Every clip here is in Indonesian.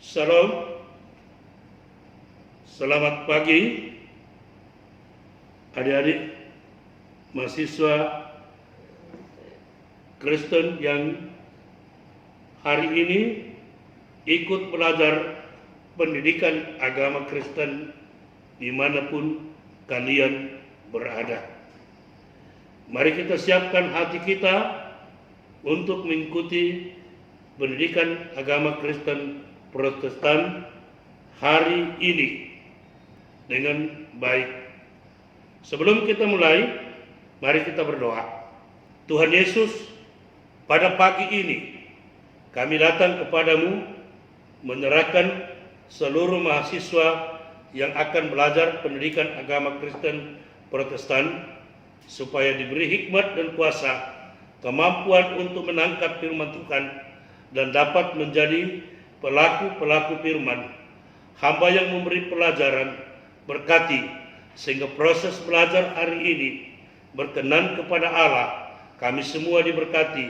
Salam, selamat pagi adik-adik mahasiswa Kristen yang hari ini ikut belajar pendidikan agama Kristen dimanapun kalian berada. Mari kita siapkan hati kita untuk mengikuti pendidikan agama Kristen Protestan hari ini dengan baik. Sebelum kita mulai, mari kita berdoa. Tuhan Yesus, pada pagi ini kami datang kepadamu menyerahkan seluruh mahasiswa yang akan belajar pendidikan agama Kristen Protestan supaya diberi hikmat dan kuasa, kemampuan untuk menangkap firman Tuhan dan dapat menjadi pelaku-pelaku firman. Hamba yang memberi pelajaran berkati sehingga proses belajar hari ini berkenan kepada Allah. Kami semua diberkati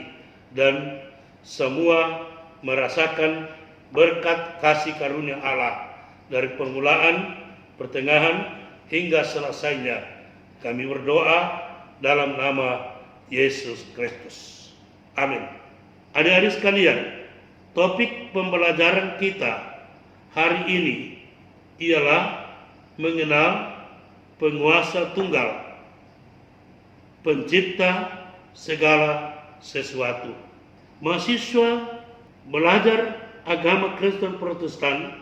dan semua merasakan berkat kasih karunia Allah dari permulaan, pertengahan hingga selesainya. Kami berdoa dalam nama Yesus Kristus. Amin. Adik-adik sekalian, topik pembelajaran kita hari ini ialah mengenal penguasa tunggal, pencipta segala sesuatu. Mahasiswa belajar agama Kristen Protestan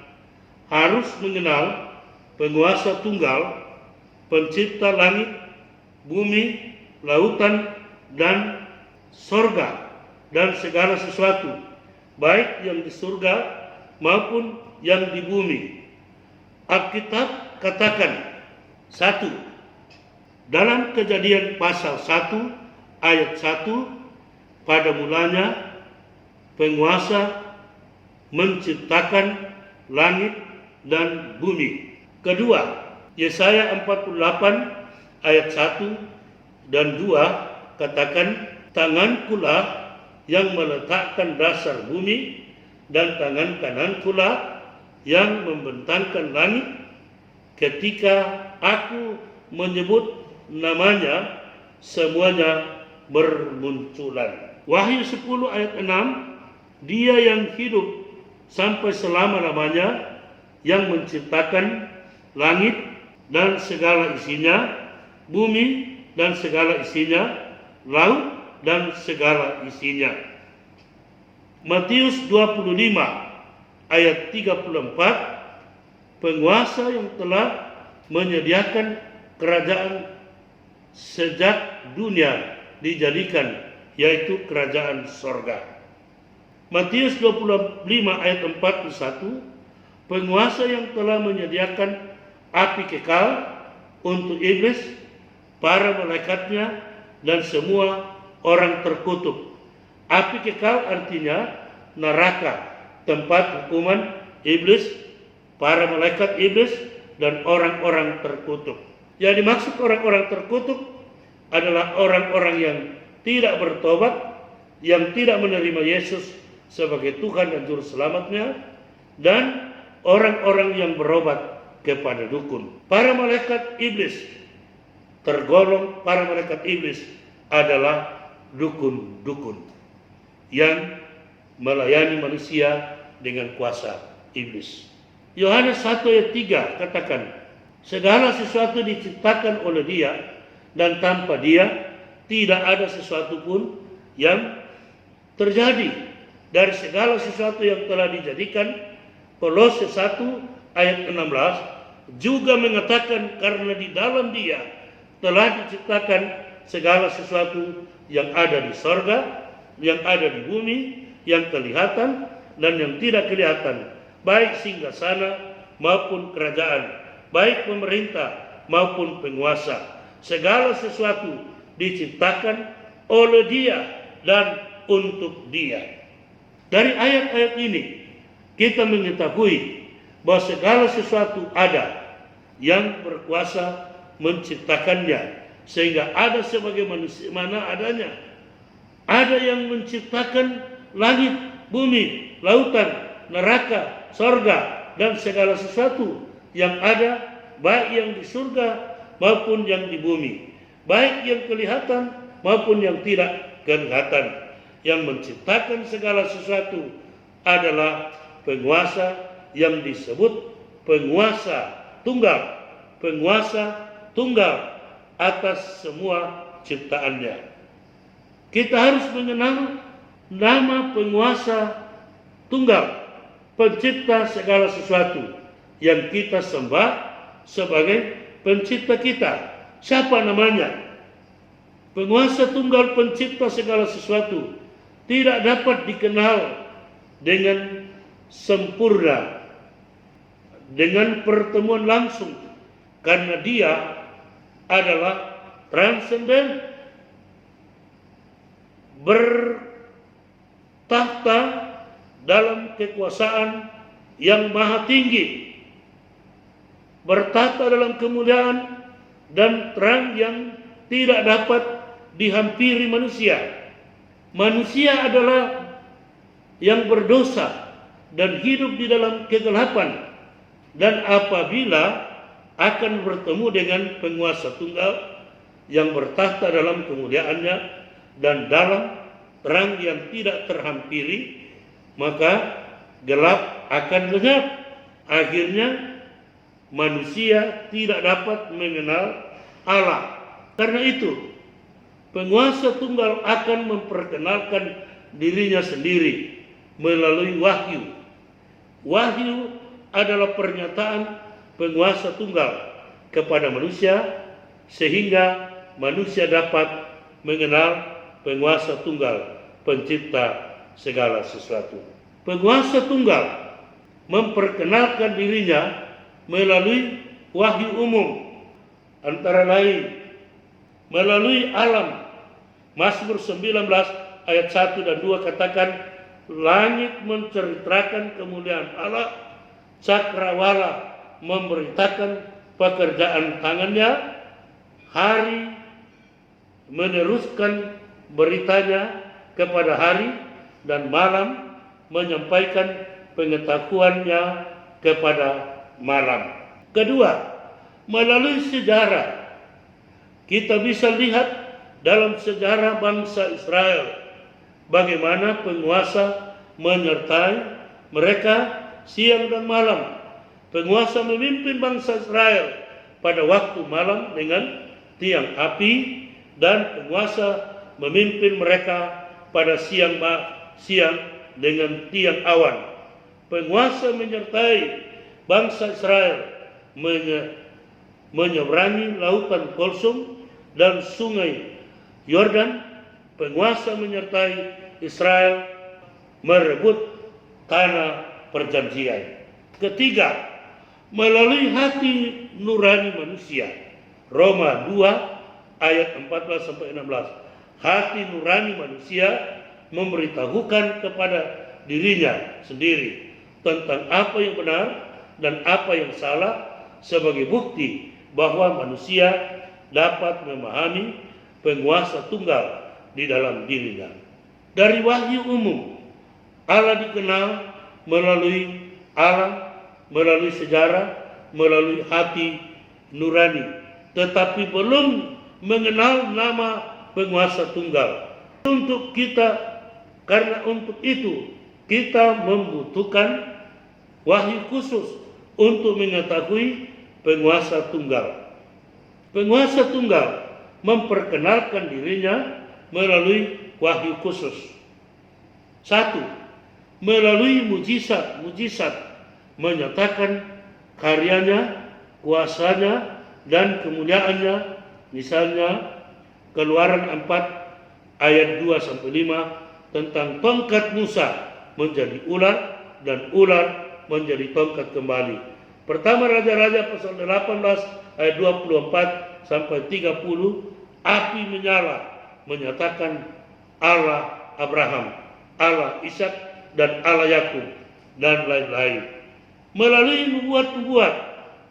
harus mengenal penguasa tunggal, pencipta langit, bumi, lautan, dan sorga, dan segala sesuatu, baik yang di surga maupun yang di bumi. Alkitab katakan, 1. Dalam Kejadian pasal 1 ayat 1, pada mulanya penguasa menciptakan langit dan bumi. Kedua, Yesaya 48 ayat 1 dan 2 katakan, tangankulah yang meletakkan dasar bumi dan tangan kanankulah yang membentangkan langit. Ketika aku menyebut namanya, semuanya bermunculan. Wahyu 10 ayat 6, dia yang hidup sampai selama-lamanya, yang menciptakan langit dan segala isinya, bumi dan segala isinya, laut dan segala isinya. Matius 25 ayat 34, penguasa yang telah menyediakan kerajaan sejak dunia dijadikan, yaitu kerajaan sorga. Matius 25 ayat 41, penguasa yang telah menyediakan api kekal untuk iblis, para malaikatnya, dan semua orang terkutuk. Api kekal artinya neraka, tempat hukuman iblis, para malaikat iblis, dan orang-orang terkutuk. Yang dimaksud orang-orang terkutuk adalah orang-orang yang tidak bertobat, yang tidak menerima Yesus sebagai Tuhan dan Juru Selamatnya, dan orang-orang yang berobat kepada dukun. Para malaikat iblis adalah dukun-dukun yang melayani manusia dengan kuasa iblis. Yohanes 1 ayat 3 katakan, segala sesuatu diciptakan oleh Dia, dan tanpa Dia tidak ada sesuatu pun yang terjadi. Dari segala sesuatu yang telah dijadikan, Kolose 1 ayat 16 juga mengatakan, karena di dalam Dia telah diciptakan segala sesuatu yang ada di sorga, yang ada di bumi, yang kelihatan dan yang tidak kelihatan, baik singgasana maupun kerajaan, baik pemerintah maupun penguasa. Segala sesuatu diciptakan oleh Dia dan untuk Dia. Dari ayat-ayat ini kita mengetahui bahwa segala sesuatu ada yang berkuasa menciptakannya, sehingga ada sebagaimana adanya. Ada yang menciptakan langit, bumi, lautan, neraka, sorga, dan segala sesuatu yang ada, baik yang di surga maupun yang di bumi, baik yang kelihatan maupun yang tidak kelihatan. Yang menciptakan segala sesuatu adalah penguasa yang disebut penguasa tunggal atas semua ciptaannya. Kita harus mengenal nama penguasa tunggal, pencipta segala sesuatu yang kita sembah sebagai pencipta kita. Siapa namanya? Penguasa tunggal, pencipta segala sesuatu, tidak dapat dikenal dengan sempurna dengan pertemuan langsung, karena dia adalah transenden, bertahta dalam kekuasaan yang maha tinggi, bertahta dalam kemuliaan dan terang yang tidak dapat dihampiri manusia. Manusia adalah yang berdosa dan hidup di dalam kegelapan, dan apabila akan bertemu dengan penguasa tunggal yang bertahta dalam kemuliaannya dan dalam terang yang tidak terhampiri, maka gelap akan lenyap. Akhirnya manusia tidak dapat mengenal Allah. Karena itu penguasa tunggal akan memperkenalkan dirinya sendiri melalui wahyu. Wahyu adalah pernyataan penguasa tunggal kepada manusia, sehingga manusia dapat mengenal penguasa tunggal, pencipta segala sesuatu. Penguasa tunggal memperkenalkan dirinya melalui wahyu umum, antara lain melalui alam. Mazmur 19 ayat 1 dan 2 katakan, langit menceritakan kemuliaan Allah, cakrawala memberitakan pekerjaan tangannya, hari meneruskan beritanya kepada hari, dan malam menyampaikan pengetahuannya kepada malam. Kedua, melalui sejarah. Kita bisa lihat dalam sejarah bangsa Israel bagaimana penguasa menyertai mereka siang dan malam. Penguasa memimpin bangsa Israel pada waktu malam dengan tiang api, dan penguasa memimpin mereka pada siang dengan tiang awan. Penguasa menyertai bangsa Israel menyeberangi lautan Kulsum dan sungai Yordan. Penguasa menyertai Israel merebut tanah perjanjian. Ketiga, melalui hati nurani manusia. Roma 2 ayat 14 sampai 16. Hati nurani manusia memberitahukan kepada dirinya sendiri tentang apa yang benar dan apa yang salah, sebagai bukti bahwa manusia dapat memahami penguasa tunggal di dalam dirinya. Dari wahyu umum, Allah dikenal melalui alam, melalui sejarah, melalui hati nurani, tetapi belum mengenal nama penguasa tunggal. Karena untuk itu kita membutuhkan wahyu khusus untuk mengetahui penguasa tunggal. Penguasa tunggal memperkenalkan dirinya melalui wahyu khusus. 1. Melalui mujizat menyatakan karyanya, kuasanya, dan kemuliaannya. Misalnya Keluaran 4 ayat 2-5 tentang tongkat Musa menjadi ular dan ular menjadi tongkat kembali. Pertama Raja-Raja pasal 18 ayat 24 sampai 30, api menyala menyatakan Allah Abraham, Allah Ishak, dan Allah Yakub, dan lain-lain. Melalui nubuat-nubuat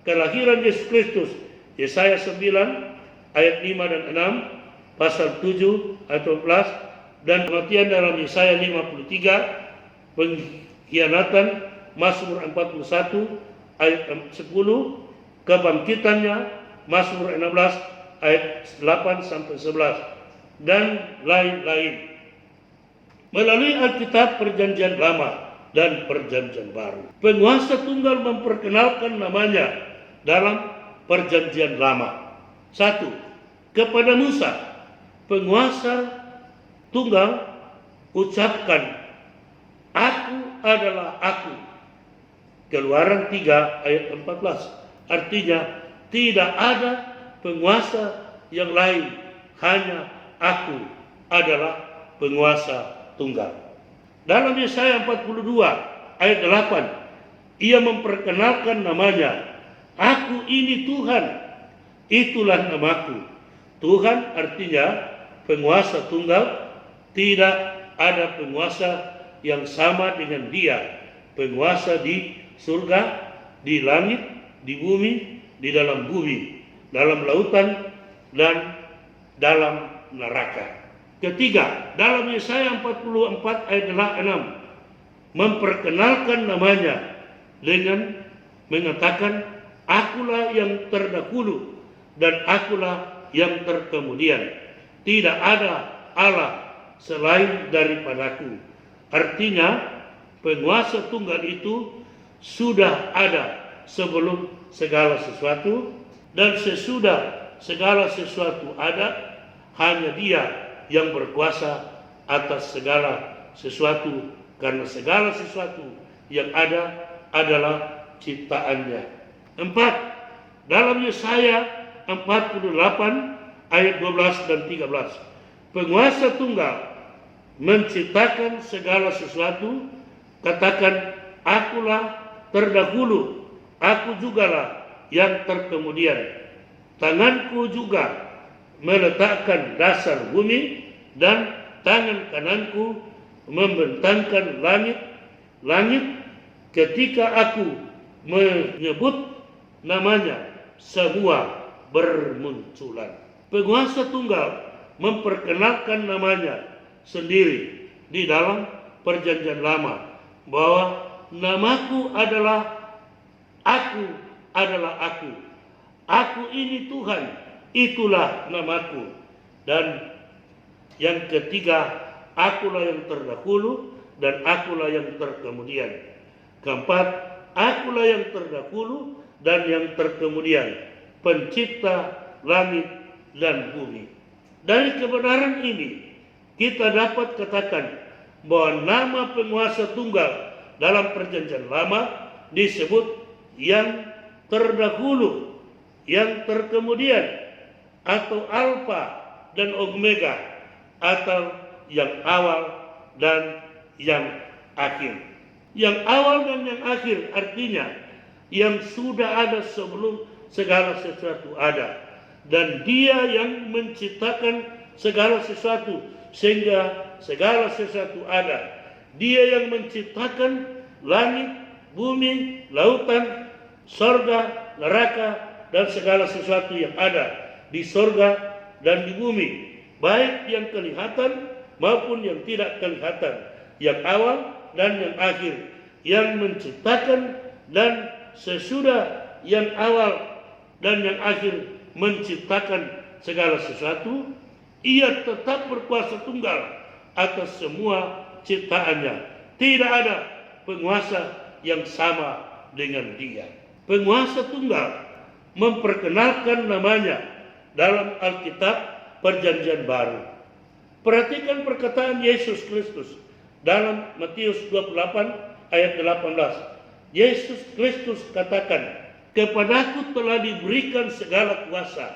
kelahiran Yesus Kristus, Yesaya 9 ayat 5 dan 6, pasal 7 ayat 12, dan kematian dalam Yesaya 53, pengkhianatan Mazmur 41 ayat 10, kebangkitannya Mazmur 16 ayat 8 sampai 11, dan lain-lain. Melalui Alkitab Perjanjian Lama dan Perjanjian Baru, penguasa tunggal memperkenalkan namanya dalam Perjanjian Lama. 1. Kepada Musa, penguasa tunggal ucapkan, "Aku adalah aku." Keluaran 3 ayat 14. Artinya tidak ada penguasa yang lain, hanya aku adalah penguasa tunggal. Dalam Yesaya 42 ayat 8, ia memperkenalkan namanya, "Aku ini Tuhan, itulah namaku." Tuhan artinya penguasa tunggal, tidak ada penguasa yang sama dengan dia. Penguasa di surga, di langit, di bumi, di dalam bumi, dalam lautan, dan dalam neraka. Ketiga, dalam Yesaya 44 ayat 6, memperkenalkan namanya dengan mengatakan, "Akulah yang terdahulu dan akulah yang terkemudian. Tidak ada Allah selain daripadaku." Artinya penguasa tunggal itu sudah ada sebelum segala sesuatu, dan sesudah segala sesuatu ada, hanya dia yang berkuasa atas segala sesuatu, karena segala sesuatu yang ada adalah ciptaannya. 4. Dalam Yesaya 48 ayat 12 dan 13, penguasa tunggal menciptakan segala sesuatu, katakan, "Akulah terdahulu, aku jugalah yang terkemudian. Tanganku juga meletakkan dasar bumi, dan tangan kananku membentangkan langit. Ketika aku menyebut namanya, semua bermunculan." Penguasa tunggal memperkenalkan namanya sendiri di dalam Perjanjian Lama, bahwa namaku adalah aku adalah aku. Aku ini Tuhan, itulah namaku. Dan yang ketiga, akulah yang terdahulu dan akulah yang terkemudian. Keempat, akulah yang terdahulu dan yang terkemudian, pencipta langit dan bumi. Dari kebenaran ini kita dapat katakan bahwa nama penguasa tunggal dalam Perjanjian Lama disebut yang terdahulu, yang terkemudian, atau Alfa dan Omega, atau yang awal dan yang akhir. Yang awal dan yang akhir artinya yang sudah ada sebelum segala sesuatu ada, dan dia yang menciptakan segala sesuatu sehingga segala sesuatu ada. Dia yang menciptakan langit, bumi, lautan, sorga, neraka, dan segala sesuatu yang ada di sorga dan di bumi, baik yang kelihatan maupun yang tidak kelihatan, yang awal dan yang akhir, yang menciptakan dan sesudah yang awal dan yang akhir menciptakan segala sesuatu, ia tetap berkuasa tunggal atas semua ciptaannya. Tidak ada penguasa yang sama dengan dia. Penguasa tunggal memperkenalkan namanya dalam Alkitab Perjanjian Baru. Perhatikan perkataan Yesus Kristus dalam Matius 28 ayat 18. Yesus Kristus katakan, "Kepadaku telah diberikan segala kuasa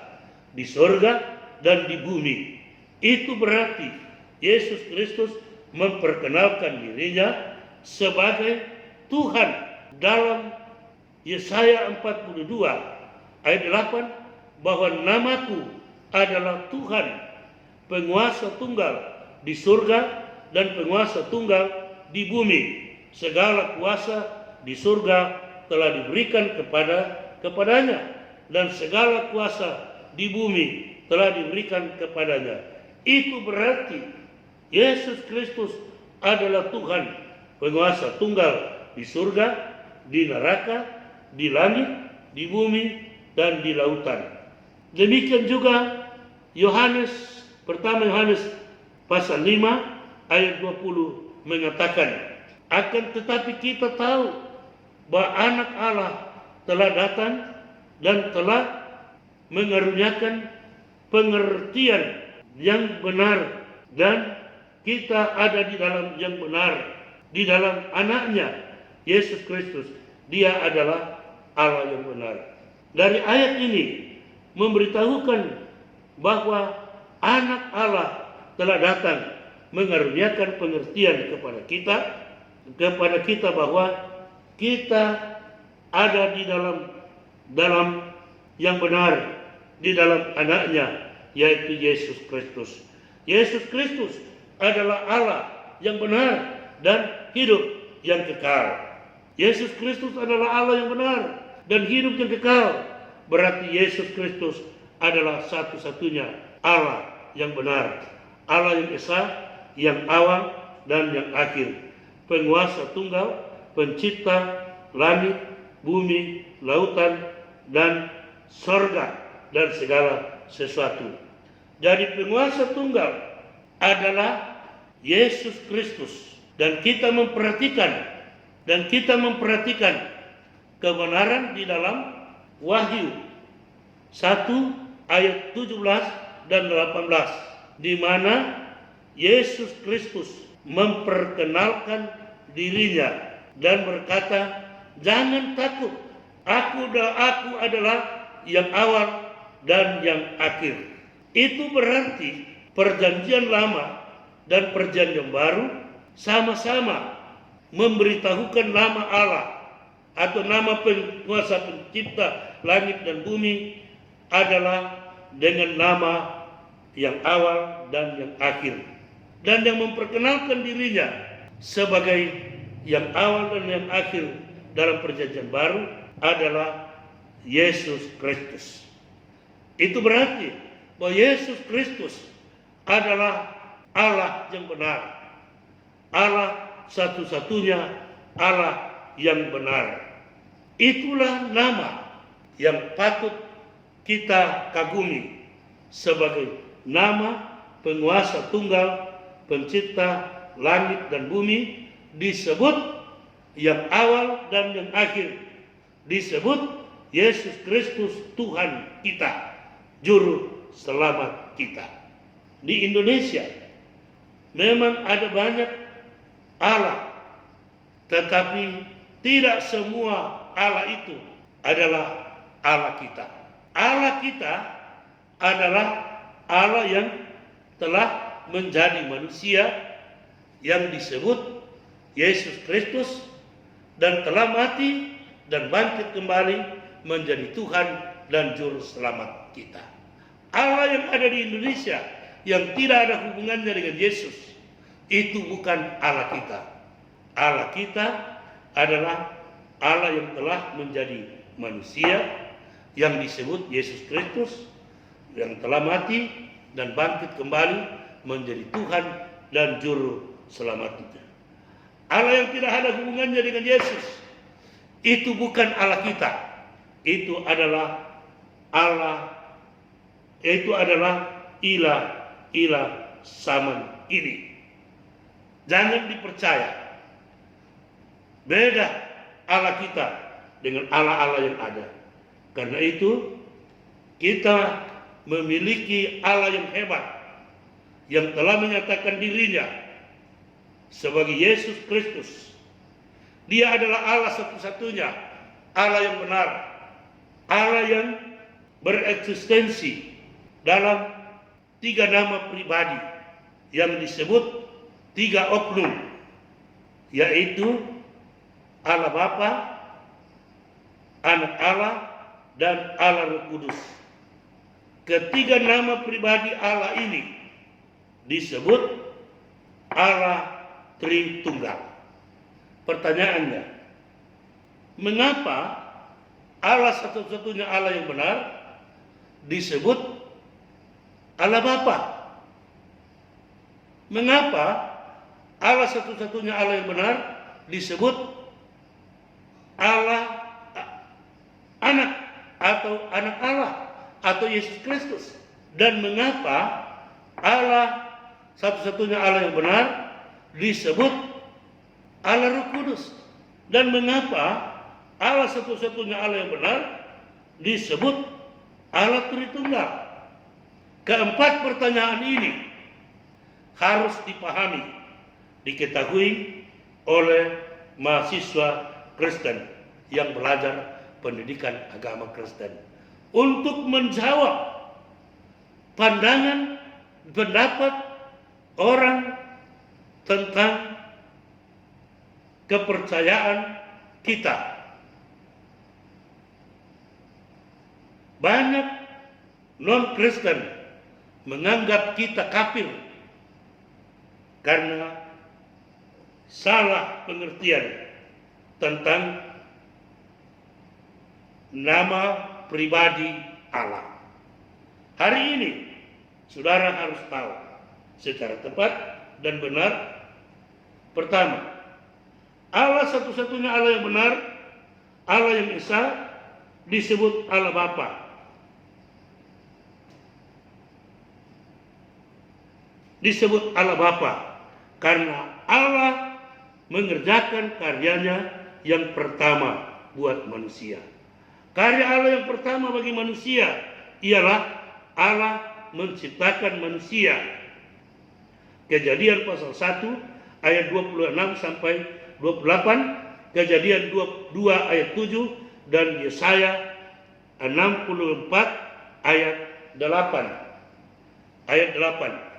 di sorga dan di bumi." Itu berarti Yesus Kristus memperkenalkan dirinya sebagai Tuhan. Dalam Yesaya 42 ayat 8, bahwa namaku adalah Tuhan, penguasa tunggal di surga dan penguasa tunggal di bumi. Segala kuasa di surga telah diberikan kepadanya, dan segala kuasa di bumi telah diberikan kepadanya. Itu berarti Yesus Kristus adalah Tuhan, penguasa tunggal di surga, di neraka, di langit, di bumi, dan di lautan. Demikian juga pertama Yohanes pasal 5 ayat 20 mengatakan, akan tetapi kita tahu bahwa anak Allah telah datang dan telah mengaruniakan pengertian yang benar, dan kita ada di dalam yang benar, di dalam anaknya Yesus Kristus. Dia adalah Allah yang benar. Dari ayat ini memberitahukan bahwa anak Allah telah datang mengaruniakan pengertian kepada kita bahwa kita ada di dalam yang benar, di dalam anaknya yaitu Yesus Kristus. Yesus Kristus adalah Allah yang benar dan hidup yang kekal. Yesus Kristus adalah Allah yang benar dan hidup yang kekal. Berarti Yesus Kristus adalah satu-satunya Allah yang benar, Allah yang esa, yang awal dan yang akhir, penguasa tunggal, pencipta langit, bumi, lautan, dan sorga, dan segala sesuatu. Jadi penguasa tunggal adalah Yesus Kristus, dan kita memperhatikan kebenaran di dalam Wahyu 1 ayat 17 dan 18, di mana Yesus Kristus memperkenalkan dirinya dan berkata, jangan takut, aku adalah yang awal dan yang akhir. Itu berarti perjanjian lama dan perjanjian baru sama-sama memberitahukan nama Allah atau nama penguasa pencipta langit dan bumi adalah dengan nama yang awal dan yang akhir, dan yang memperkenalkan dirinya sebagai yang awal dan yang akhir dalam perjanjian baru adalah Yesus Kristus. Itu berarti bahwa Yesus Kristus adalah Allah yang benar, Allah satu-satunya Allah yang benar. Itulah nama yang patut kita kagumi sebagai nama penguasa tunggal, pencipta langit dan bumi, disebut yang awal dan yang akhir, disebut Yesus Kristus Tuhan kita, juru selamat kita. Di Indonesia memang ada banyak Allah, tetapi tidak semua Allah itu adalah Allah kita. Allah kita adalah Allah yang telah menjadi manusia, yang disebut Yesus Kristus, dan telah mati dan bangkit kembali menjadi Tuhan dan juru selamat kita. Allah yang ada di Indonesia yang tidak ada hubungannya dengan Yesus, itu bukan Allah kita. Allah kita adalah Allah yang telah menjadi manusia, yang disebut Yesus Kristus, yang telah mati dan bangkit kembali menjadi Tuhan dan juru selamat kita. Allah yang tidak ada hubungannya dengan Yesus, itu bukan Allah kita. Itu adalah Allah, itu adalah ilah zaman ini. Jangan dipercaya beda Allah kita dengan Allah-Allah yang ada. Karena itu kita memiliki Allah yang hebat, yang telah menyatakan dirinya sebagai Yesus Kristus. Dia adalah Allah satu-satunya, Allah yang benar, Allah yang bereksistensi dalam 3 nama pribadi yang disebut 3 oknum, yaitu Allah Bapa, Anak Allah, dan Allah Roh Kudus. Ketiga nama pribadi Allah ini disebut Allah Tritunggal. Pertanyaannya, mengapa Allah satu-satunya Allah yang benar disebut Allah Bapa? Mengapa Allah satu-satunya Allah yang benar disebut Allah anak atau anak Allah atau Yesus Kristus, dan mengapa Allah satu-satunya Allah yang benar disebut Allah Roh Kudus, dan mengapa Allah satu-satunya Allah yang benar disebut Allah Tritunggal. Keempat pertanyaan ini harus dipahami, diketahui oleh mahasiswa Kristen yang belajar pendidikan agama Kristen untuk menjawab pandangan pendapat orang tentang kepercayaan kita. Banyak non-Kristen menganggap kita kafir karena salah pengertian tentang nama pribadi Allah. Hari ini saudara harus tahu secara tepat dan benar. Pertama, Allah satu-satunya Allah yang benar, Allah yang esa, disebut Allah Bapa. Disebut Allah Bapa karena Allah mengerjakan karyanya yang pertama buat manusia. Karya Allah yang pertama bagi manusia ialah Allah menciptakan manusia. Kejadian pasal 1 ayat 26 sampai 28, Kejadian 2 ayat 7, dan Yesaya 64 ayat 8. Ayat 8.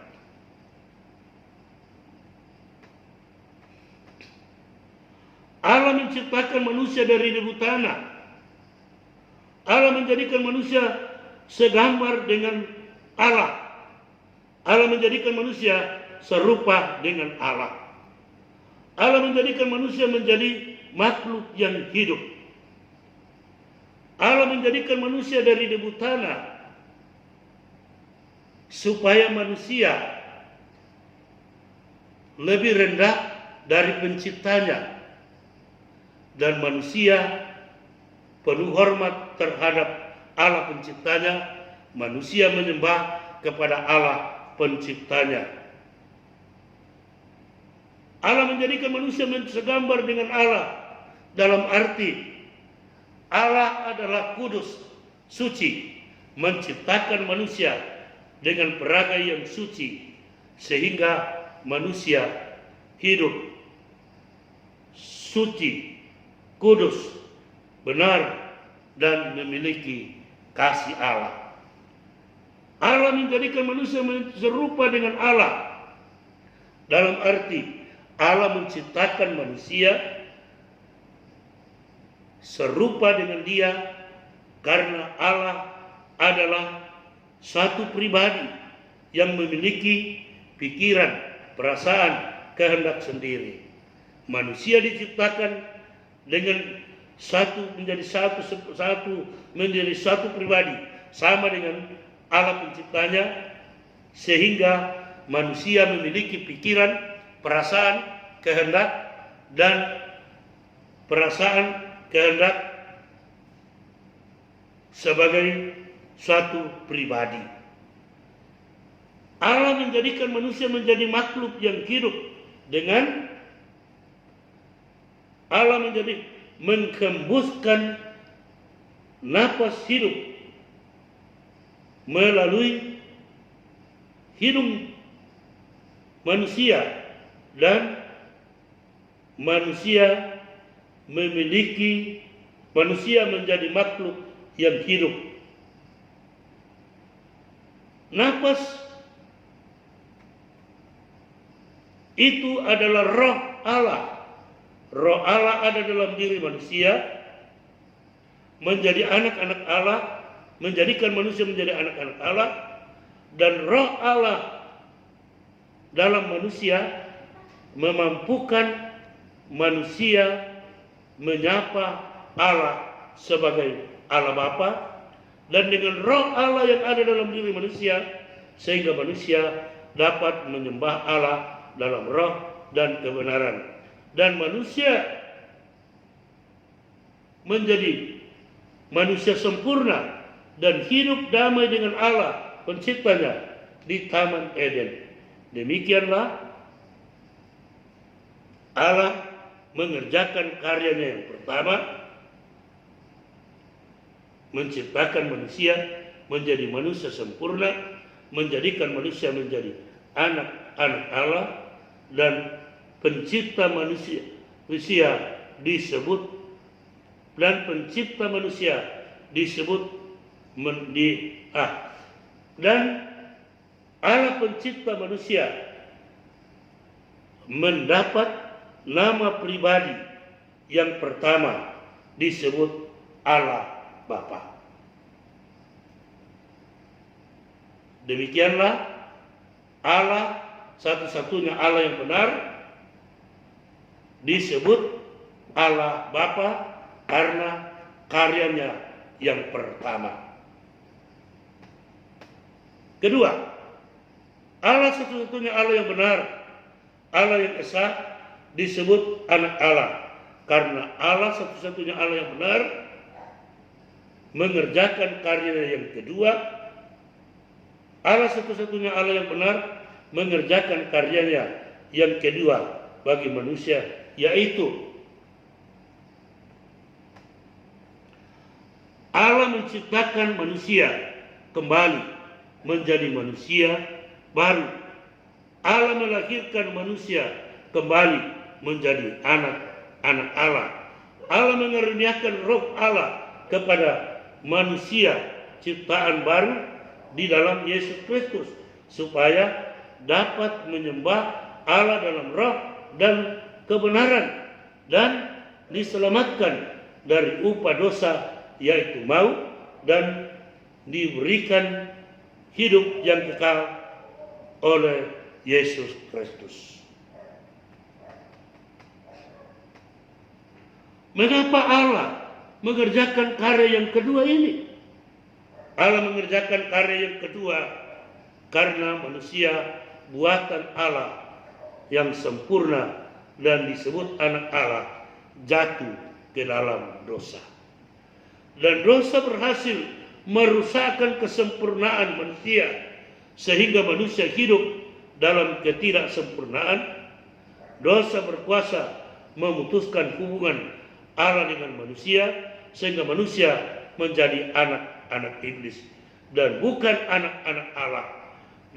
Allah menciptakan manusia dari debu tanah. Allah menjadikan manusia segambar dengan Allah. Allah menjadikan manusia serupa dengan Allah. Allah menjadikan manusia menjadi makhluk yang hidup. Allah menjadikan manusia dari debu tanah supaya manusia lebih rendah dari penciptanya, dan manusia penuh hormat terhadap Allah penciptanya. Manusia menyembah kepada Allah penciptanya. Allah menjadikan manusia segambar dengan Allah dalam arti Allah adalah kudus, suci, menciptakan manusia dengan peragai yang suci sehingga manusia hidup suci, kudus, benar, dan memiliki kasih Allah. Allah menjadikan manusia serupa dengan Allah dalam arti Allah menciptakan manusia serupa dengan Dia karena Allah adalah satu pribadi yang memiliki pikiran, perasaan, kehendak sendiri. Manusia diciptakan dengan menjadi satu pribadi sama dengan Allah penciptanya, sehingga manusia memiliki pikiran, perasaan, kehendak, dan kehendak sebagai suatu pribadi. Allah menjadikan manusia menjadi makhluk yang hidup dengan Allah menghembuskan napas hidup melalui hidung manusia, dan manusia menjadi makhluk yang hidup. Napas itu adalah roh Allah. Roh Allah ada dalam diri manusia, menjadi anak-anak Allah, menjadikan manusia menjadi anak-anak Allah, dan roh Allah dalam manusia memampukan manusia menyapa Allah sebagai Allah Bapa, dan dengan roh Allah yang ada dalam diri manusia sehingga manusia dapat menyembah Allah dalam roh dan kebenaran. Dan manusia menjadi manusia sempurna dan hidup damai dengan Allah penciptanya di Taman Eden. Demikianlah Allah mengerjakan karyanya yang pertama, menciptakan manusia menjadi manusia sempurna, menjadikan manusia menjadi anak-anak Allah, dan pencipta manusia disebut dan Allah pencipta manusia mendapat nama pribadi yang pertama disebut Allah Bapa. Demikianlah Allah, satu-satunya Allah yang benar, disebut Allah Bapa karena karyanya yang pertama. Kedua, Allah satu-satunya Allah yang benar, Allah yang esa, disebut anak Allah karena Allah satu-satunya Allah yang benar mengerjakan karyanya yang kedua. Allah satu-satunya Allah yang benar mengerjakan karyanya yang kedua bagi manusia, yaitu Allah menciptakan manusia kembali menjadi manusia baru. Allah melahirkan manusia kembali menjadi anak-anak Allah. Allah mengaruniakan roh Allah kepada manusia ciptaan baru di dalam Yesus Kristus supaya dapat menyembah Allah dalam roh dan kebenaran dan diselamatkan dari upah dosa yaitu maut dan diberikan hidup yang kekal oleh Yesus Kristus. Mengapa Allah mengerjakan karya yang kedua ini? Allah mengerjakan karya yang kedua karena manusia buatan Allah yang sempurna dan disebut anak Allah jatuh ke dalam dosa. Dan dosa berhasil merusakkan kesempurnaan manusia sehingga manusia hidup dalam ketidaksempurnaan. Dosa berkuasa memutuskan hubungan Allah dengan manusia sehingga manusia menjadi anak-anak iblis dan bukan anak-anak Allah.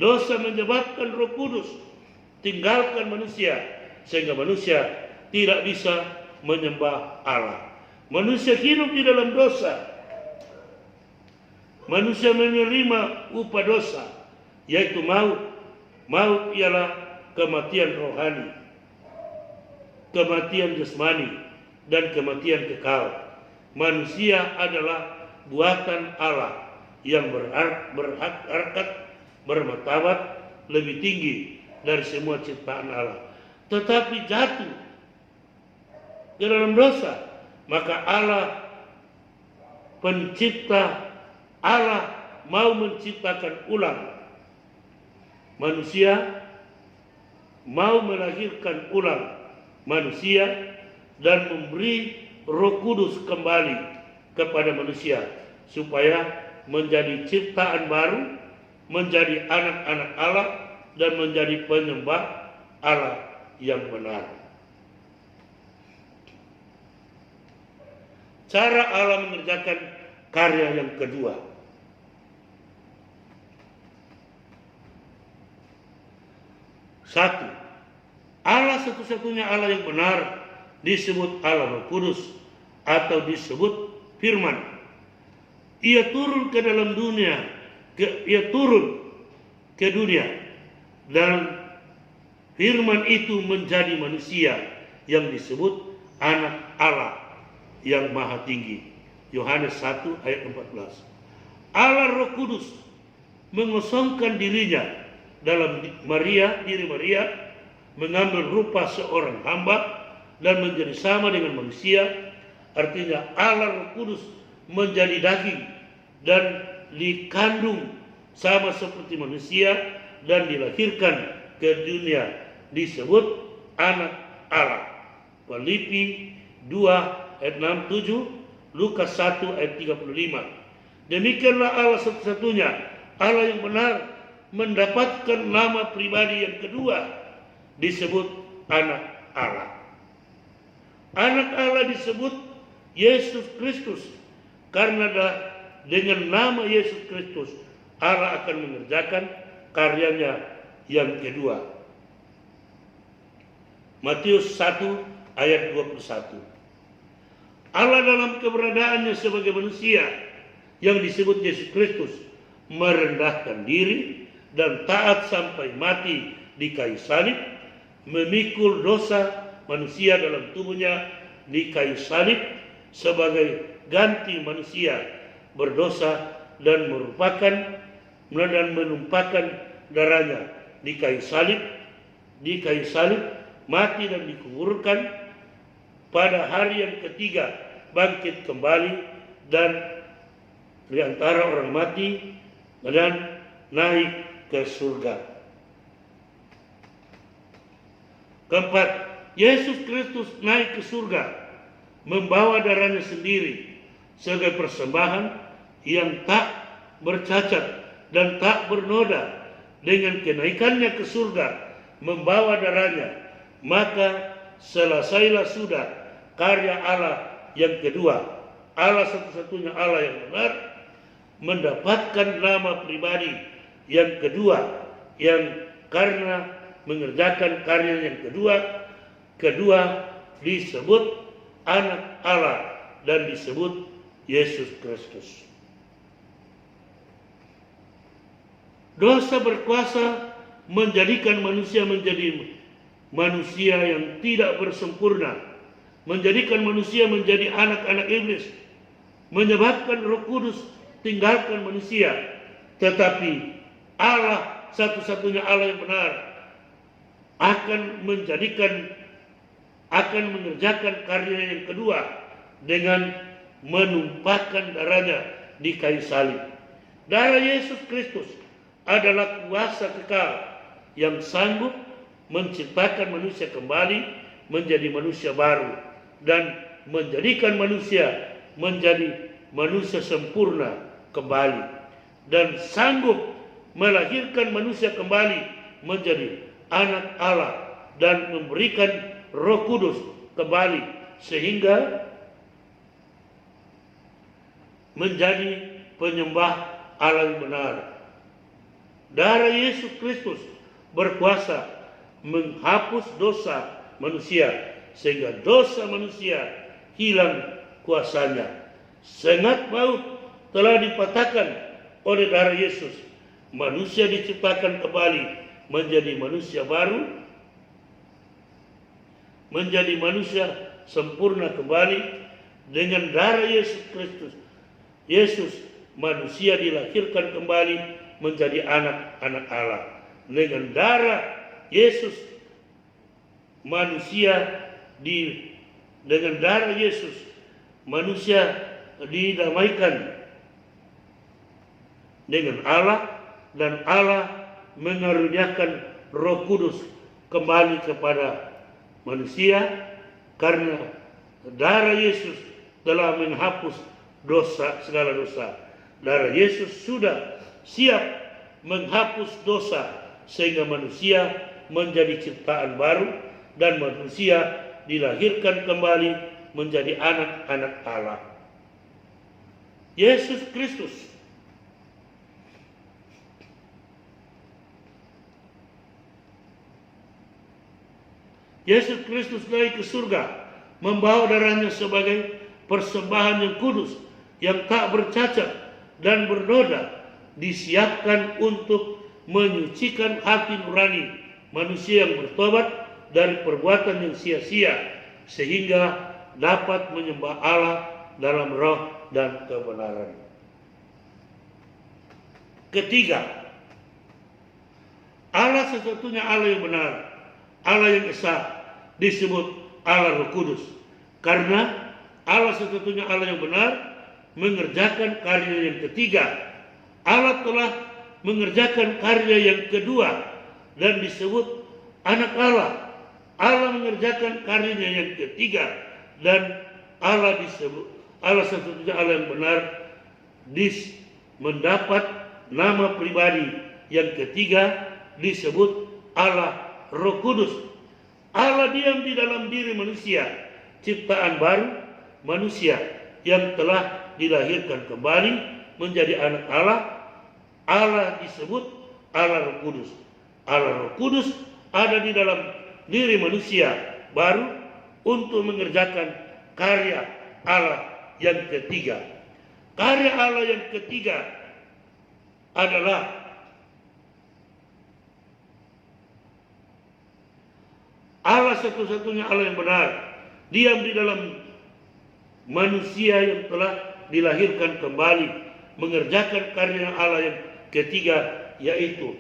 Dosa menyebabkan Roh Kudus tinggalkan manusia sehingga manusia tidak bisa menyembah Allah. Manusia hidup di dalam dosa. Manusia menerima upah dosa yaitu maut. Maut ialah kematian rohani, kematian jasmani, dan kematian kekal. Manusia adalah buatan Allah yang berharkat, bermartabat lebih tinggi dari semua ciptaan Allah. Tetapi jatuh ke dalam dosa, maka Allah pencipta, Allah mau menciptakan ulang manusia, mau melahirkan ulang manusia dan memberi Roh Kudus kembali kepada manusia supaya menjadi ciptaan baru, menjadi anak-anak Allah dan menjadi penyembah Allah yang benar. Cara Allah mengerjakan karya yang kedua. Satu, Allah satu-satunya Allah yang benar disebut Allah Roh Kudus atau disebut Firman. Ia turun ke dalam dunia, ia turun ke dunia dan Firman itu menjadi manusia yang disebut anak Allah yang maha tinggi. Yohanes 1 ayat 14. Allah Roh Kudus mengosongkan dirinya dalam diri Maria, mengambil rupa seorang hamba dan menjadi sama dengan manusia. Artinya Allah Roh Kudus menjadi daging dan dikandung sama seperti manusia dan dilahirkan ke dunia disebut anak Allah. Filipi 2 ayat 6, 7 Lukas 1 ayat 35. Demikianlah Allah satu-satunya, Allah yang benar, mendapatkan nama pribadi yang kedua, disebut anak Allah. Anak Allah disebut Yesus Kristus, karena dengan nama Yesus Kristus Allah akan mengerjakan karyanya yang kedua. Matius 1 ayat 21. Allah dalam keberadaannya sebagai manusia yang disebut Yesus Kristus merendahkan diri dan taat sampai mati di kayu salib, memikul dosa manusia dalam tubuhnya di kayu salib sebagai ganti manusia berdosa dan menumpahkan darahnya di kayu salib, mati dan dikuburkan, pada hari yang ketiga bangkit kembali dan di antara orang mati dan naik ke surga. Keempat, Yesus Kristus naik ke surga membawa darahnya sendiri sebagai persembahan yang tak bercacat dan tak bernoda. Dengan kenaikannya ke surga membawa darahnya, maka selesailah sudah karya Allah yang kedua. Allah satu-satunya Allah yang benar mendapatkan nama pribadi yang kedua, yang karena mengerjakan karya yang kedua disebut anak Allah dan disebut Yesus Kristus. Dosa berkuasa menjadikan manusia menjadi manusia yang tidak bersempurna, menjadikan manusia menjadi anak-anak iblis, menyebabkan Roh Kudus tinggalkan manusia. Tetapi Allah satu-satunya Allah yang benar akan mengerjakan karya yang kedua dengan menumpahkan darahnya di kayu salib. Darah Yesus Kristus adalah kuasa kekal yang sanggup menciptakan manusia kembali menjadi manusia baru dan menjadikan manusia menjadi manusia sempurna kembali, dan sanggup melahirkan manusia kembali menjadi anak Allah dan memberikan Roh Kudus kembali sehingga menjadi penyembah Allah yang benar. Darah Yesus Kristus berkuasa menghapus dosa manusia sehingga dosa manusia hilang kuasanya. Sengat maut telah dipatahkan oleh darah Yesus. Manusia diciptakan kembali menjadi manusia baru, menjadi manusia sempurna kembali dengan darah Yesus Kristus. Yesus, manusia dilahirkan kembali menjadi anak-anak Allah. Dengan darah Yesus, dengan darah Yesus manusia didamaikan dengan Allah, dan Allah mengaruniakan Roh Kudus kembali kepada manusia karena darah Yesus telah menghapus segala dosa. Darah Yesus sudah siap menghapus dosa sehingga manusia menjadi ciptaan baru dan manusia dilahirkan kembali menjadi anak-anak Allah. Yesus Kristus naik ke surga membawa darahnya sebagai persembahan yang kudus, yang tak bercacat dan bernoda, disiapkan untuk menyucikan hati nurani manusia yang bertobat dari perbuatan yang sia-sia sehingga dapat menyembah Allah dalam roh dan kebenaran. Ketiga, Allah satu-satunya Allah yang benar, Allah yang esa, disebut Allah Roh Kudus. Karena Allah satu-satunya Allah yang benar mengerjakan karya yang ketiga. Allah telah mengerjakan karya yang kedua dan disebut anak Allah. Allah mengerjakan karyanya yang ketiga dan Allah disebut Allah satu-satunya Allah yang benar, mendapat nama pribadi yang ketiga disebut Allah Roh Kudus. Allah diam di dalam diri manusia, ciptaan baru manusia yang telah dilahirkan kembali menjadi anak Allah. Allah disebut Allah Roh Kudus. Allah Roh Kudus ada di dalam diri manusia baru untuk mengerjakan karya Allah yang ketiga. Karya Allah yang ketiga adalah Allah satu-satunya Allah yang benar, diam di dalam manusia yang telah dilahirkan kembali mengerjakan karya Allah yang ketiga, yaitu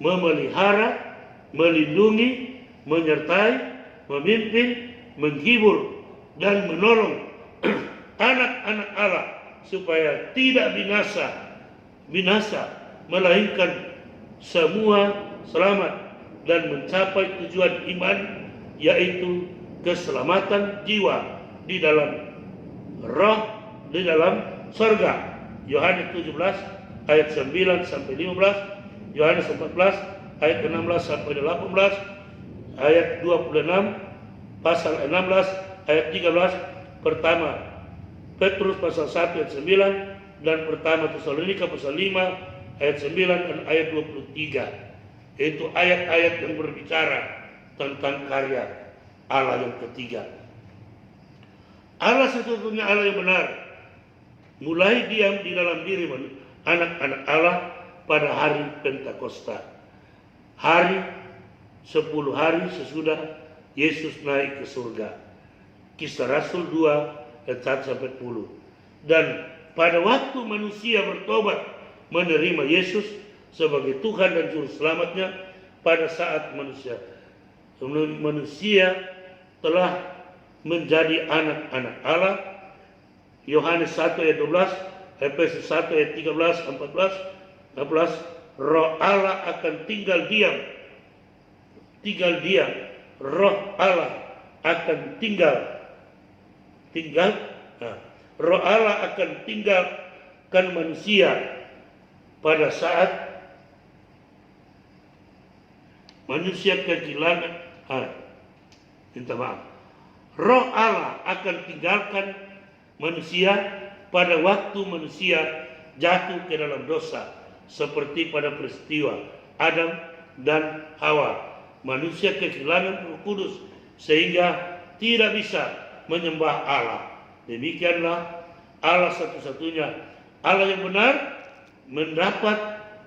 memelihara, melindungi, menyertai, memimpin, menghibur, dan menolong anak-anak Allah supaya tidak binasa, melainkan semua selamat dan mencapai tujuan iman, yaitu keselamatan jiwa di dalam roh, di dalam surga. Yohanes 17 ayat 9 sampai 15, Yohanes 14 ayat 16 sampai 18, ayat 26, pasal 16 ayat 13, pertama Petrus pasal 1 ayat 9, dan pertama Tesalonika pasal 5 ayat 9 dan ayat 23. Itu ayat-ayat yang berbicara tentang karya Allah yang ketiga. Allah satu-satunya Allah yang benar mulai diam di dalam diri anak-anak Allah pada hari Pentakosta. 10 hari sesudah Yesus naik ke surga. Kisah Rasul 2 ayat 1 sampai 10. Dan pada waktu manusia bertobat menerima Yesus sebagai Tuhan dan Juru Selamatnya, pada saat manusia telah menjadi anak-anak Allah. Yohanes 1 ayat 12, Efesus 1 ayat 13, 14, 16, Roh Allah akan tinggal diam. Roh Allah akan tinggal. Roh Allah akan tinggalkan manusia pada saat manusia kehilangan. Roh Allah akan tinggalkan manusia pada waktu manusia jatuh ke dalam dosa, seperti pada peristiwa Adam dan Hawa. Manusia kehilangan Roh Kudus sehingga tidak bisa menyembah Allah. Demikianlah Allah satu-satunya Allah yang benar mendapat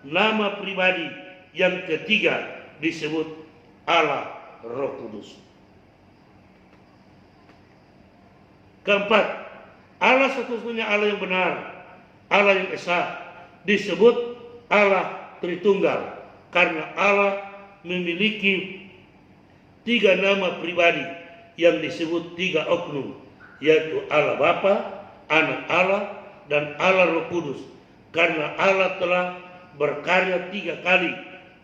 nama pribadi yang ketiga disebut Allah Roh Kudus. Keempat, Allah satu-satunya Allah yang benar, Allah yang esa, disebut Allah Tritunggal, karena Allah memiliki 3 nama pribadi yang disebut 3 oknum, yaitu Allah Bapa, Anak Allah, dan Allah Roh Kudus. Karena Allah telah berkarya 3 kali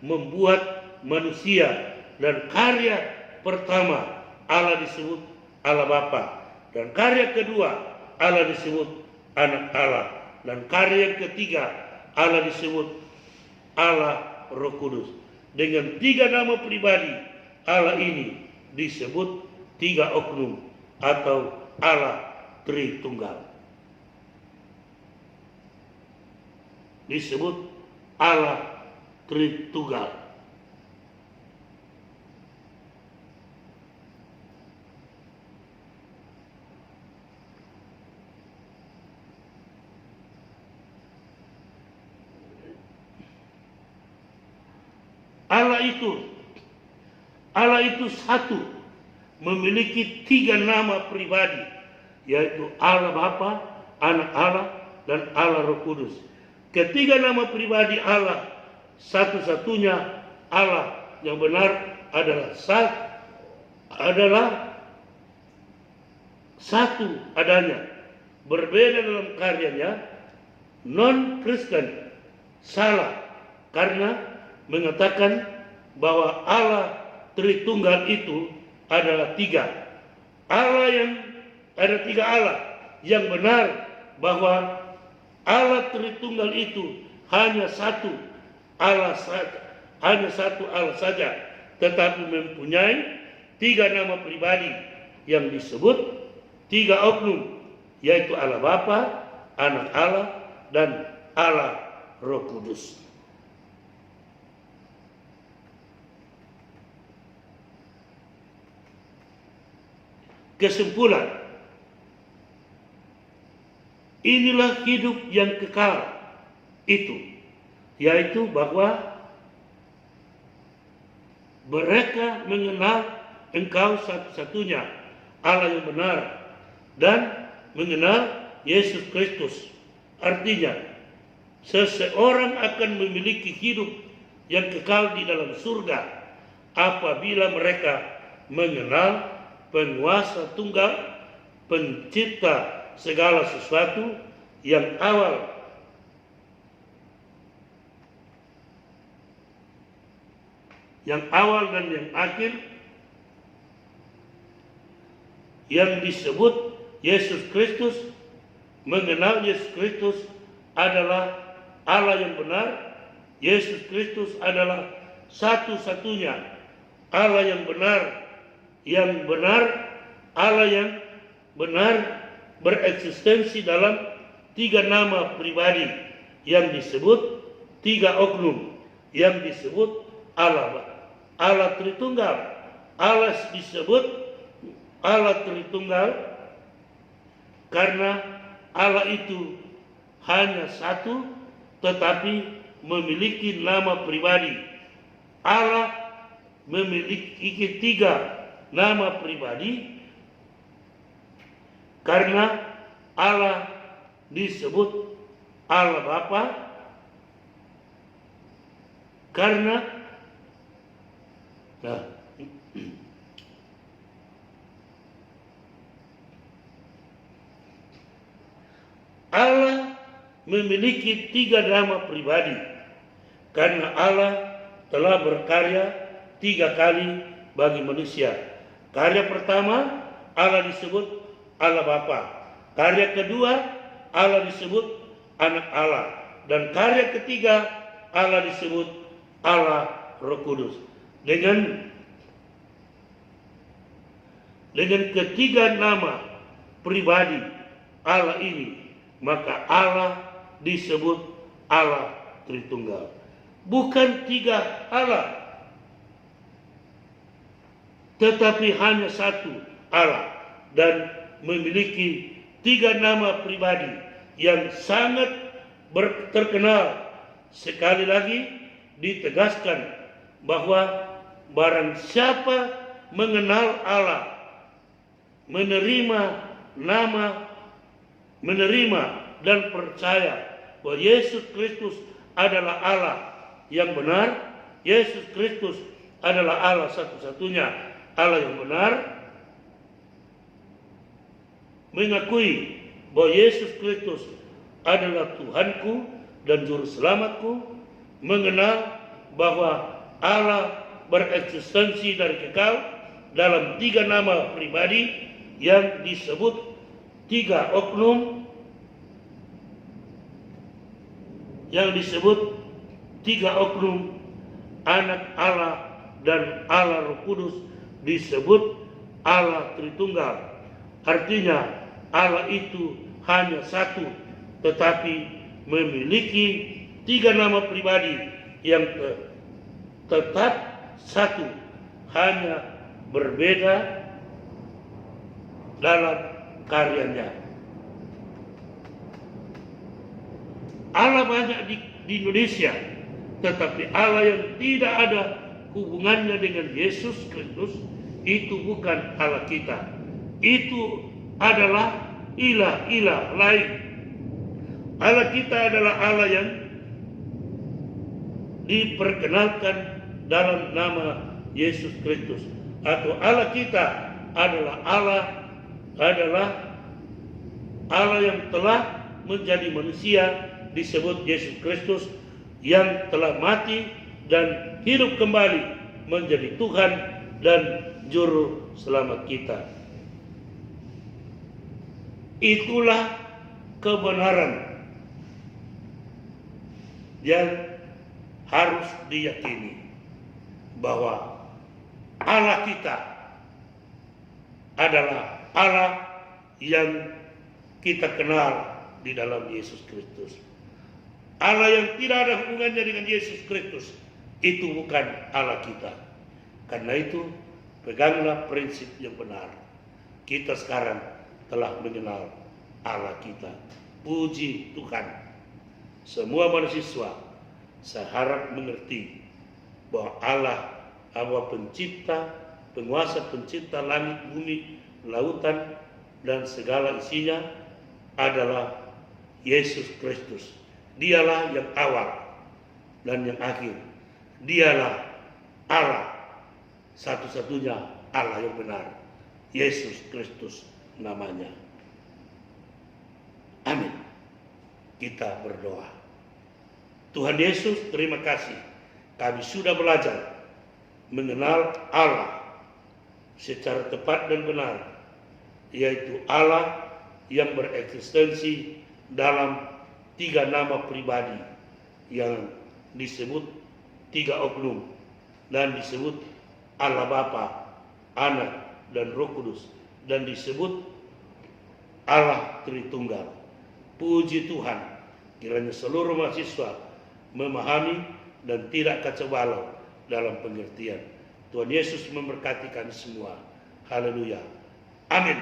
membuat manusia, dan karya pertama Allah disebut Allah Bapa, dan karya kedua Allah disebut Anak Allah, dan karya yang ketiga Allah disebut Allah Roh Kudus. Dengan 3 nama pribadi Allah ini disebut 3 oknum atau Allah Tritunggal. Disebut Allah Tritunggal. Allah itu satu, memiliki 3 nama pribadi, yaitu Allah Bapa, Anak Allah, dan Allah Roh Kudus. Ketiga nama pribadi Allah, satu-satunya Allah yang benar adalah satu adanya, berbeda dalam karyanya. Non-Kristen salah karena mengatakan bahwa Allah Tritunggal itu adalah 3. Allah yang ada 3 Allah yang benar, bahwa Allah Tritunggal itu hanya satu Allah saja, hanya satu Allah saja, tetapi mempunyai 3 nama pribadi yang disebut 3 oknum, yaitu Allah Bapa, Anak Allah, dan Allah Roh Kudus. Kesimpulan, inilah hidup yang kekal itu, yaitu bahwa mereka mengenal Engkau satu-satunya Allah yang benar dan mengenal Yesus Kristus. Artinya, seseorang akan memiliki hidup yang kekal di dalam surga apabila mereka mengenal penguasa tunggal, pencipta segala sesuatu, yang awal dan yang akhir, yang disebut Yesus Kristus. Mengenal Yesus Kristus adalah Allah yang benar. Yesus Kristus adalah satu-satunya Allah yang benar, Allah yang benar bereksistensi dalam 3 nama pribadi yang disebut 3 oknum, yang disebut Allah Tritunggal. Allah disebut Allah Tritunggal karena Allah itu hanya satu, tetapi memiliki nama pribadi. Allah memiliki 3 nama pribadi karena Allah disebut Allah Bapa, karena Allah memiliki 3 nama pribadi karena Allah telah berkarya 3 kali bagi manusia. Karya pertama, Allah disebut Allah Bapa. Karya kedua, Allah disebut Anak Allah. Dan karya ketiga, Allah disebut Allah Roh Kudus. Dengan ketiga nama pribadi Allah ini, maka Allah disebut Allah Tritunggal. Bukan 3 Allah, tetapi hanya satu Allah, dan memiliki 3 nama pribadi yang sangat terkenal. Sekali lagi ditegaskan bahwa barang siapa mengenal Allah, menerima dan percaya bahwa Yesus Kristus adalah Allah yang benar, Yesus Kristus adalah Allah satu-satunya Allah yang benar, mengakui bahwa Yesus Kristus adalah Tuhanku dan Juru Selamatku, mengenal bahwa Allah bereksistensi dari kekal dalam 3 nama pribadi yang disebut 3 oknum, yang disebut 3 oknum, Anak Allah dan Allah Roh Kudus disebut Allah Tritunggal. Artinya Allah itu hanya satu, tetapi memiliki 3 nama pribadi yang tetap satu, hanya berbeda dalam karyanya. Allah banyak di Indonesia, tetapi Allah yang tidak ada hubungannya dengan Yesus Kristus itu bukan Allah kita. Itu adalah ilah-ilah lain. Allah kita adalah Allah yang diperkenalkan dalam nama Yesus Kristus, atau Allah kita adalah Allah yang telah menjadi manusia, disebut Yesus Kristus, yang telah mati dan hidup kembali menjadi Tuhan dan Juru Selamat kita. Itulah kebenaran yang harus diyakini, bahwa Allah kita adalah Allah yang kita kenal di dalam Yesus Kristus. Allah yang tidak ada hubungannya dengan Yesus Kristus itu bukan Allah kita. Karena itu peganglah prinsip yang benar. Kita sekarang telah mengenal Allah kita. Puji Tuhan. Semua mahasiswa saya harap mengerti bahwa Allah pencipta, penguasa pencipta langit, bumi, lautan, dan segala isinya adalah Yesus Kristus. Dialah yang awal dan yang akhir. Dialah Allah, satu-satunya Allah yang benar. Yesus Kristus namanya. Amin. Kita berdoa. Tuhan Yesus, terima kasih. Kami sudah belajar mengenal Allah secara tepat dan benar, yaitu Allah yang bereksistensi dalam 3 nama pribadi yang disebut 3 oknum dan disebut Allah Bapa, Anak, dan Roh Kudus, dan disebut Allah Tritunggal. Puji Tuhan, kiranya seluruh mahasiswa memahami dan tidak kacau balau dalam pengertian. Tuhan Yesus memberkati kami semua. Haleluya. Amin.